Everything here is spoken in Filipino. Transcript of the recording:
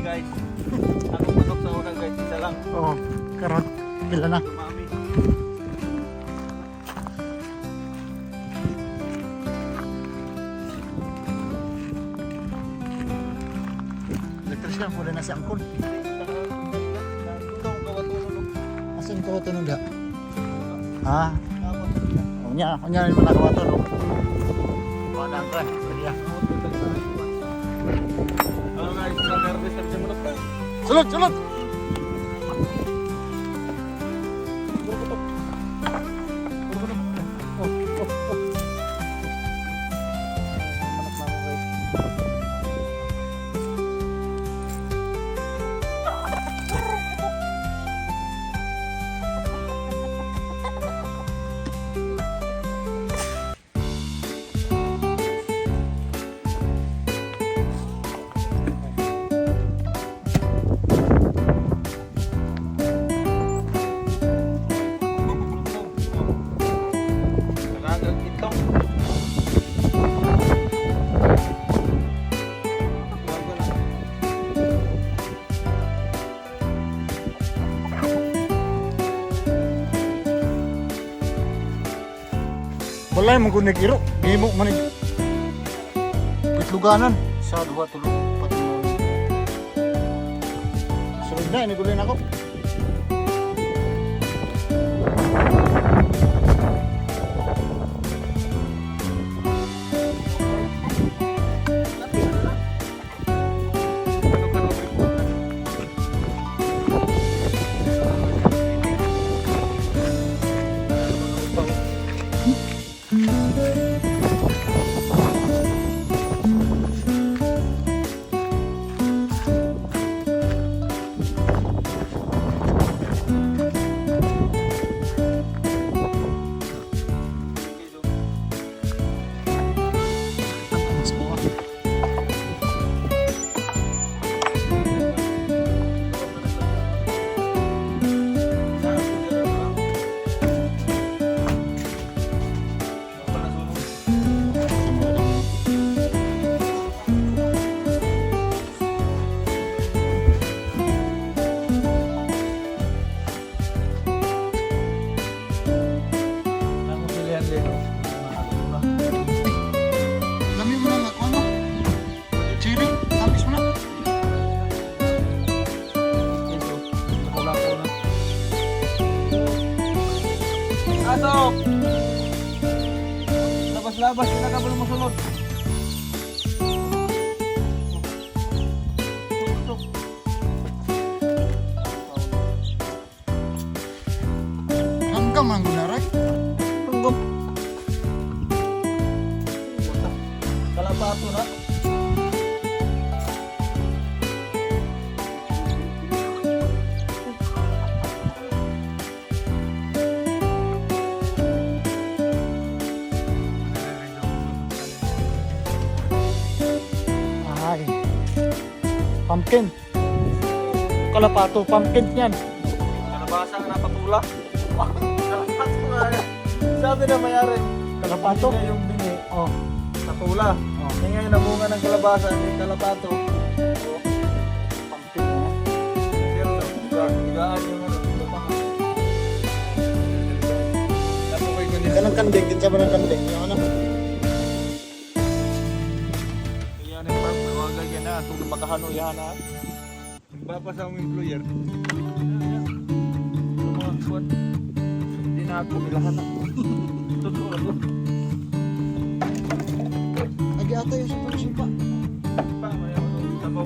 guys. Ako manok sa una guys, isa lang. Oo, karon pila na. Mami. Elektris lang, wala na si Angkol. Ito ang kawatulog. Asan ko ito nung da? Ha? Unya yung mga kawato, no? Padang ka, kaya. Ano guys, nag-harvest na siya manok guys. Sulod, sulod! Naragang itong. Wala yung mangkunig iro. Himo manig. Pitluganan. Sa dua tulog. Patulog. Sunod na, inigulin ako. Mas buwan. Ang pilihan dito. Lami mo na nga, ano? Chili, tapis mo na. Asok! Labas-labas, hindi na ka pala masunod. Tuk-tuk. Hanggang man gunaray. Tunggong. Kalabato na. Ay. Pumpkin. Kalapato, pumpkin yan. Kalabasa na napatula. Kalabato nga. Sabi na mayari. Kalapato. Hindi na yung bini. Oh. Natula. Oh. Eh ngayon namunga ng kalabasa, hindi kalabato. Pumpkin na. Pero higaan yung ano. Tapos ko yung Kanang kandeng, kinsa ba ng kandeng? Yung ano? Iyan yung parang nawagay yan na. Itong makahano yan na. Nagpapasa ang employer. Mga kuwan. Hindi na ako bilahan na. Totoo ako. Lagi ata yung sumpa-sumpa. Pa, may ako. Sabaw.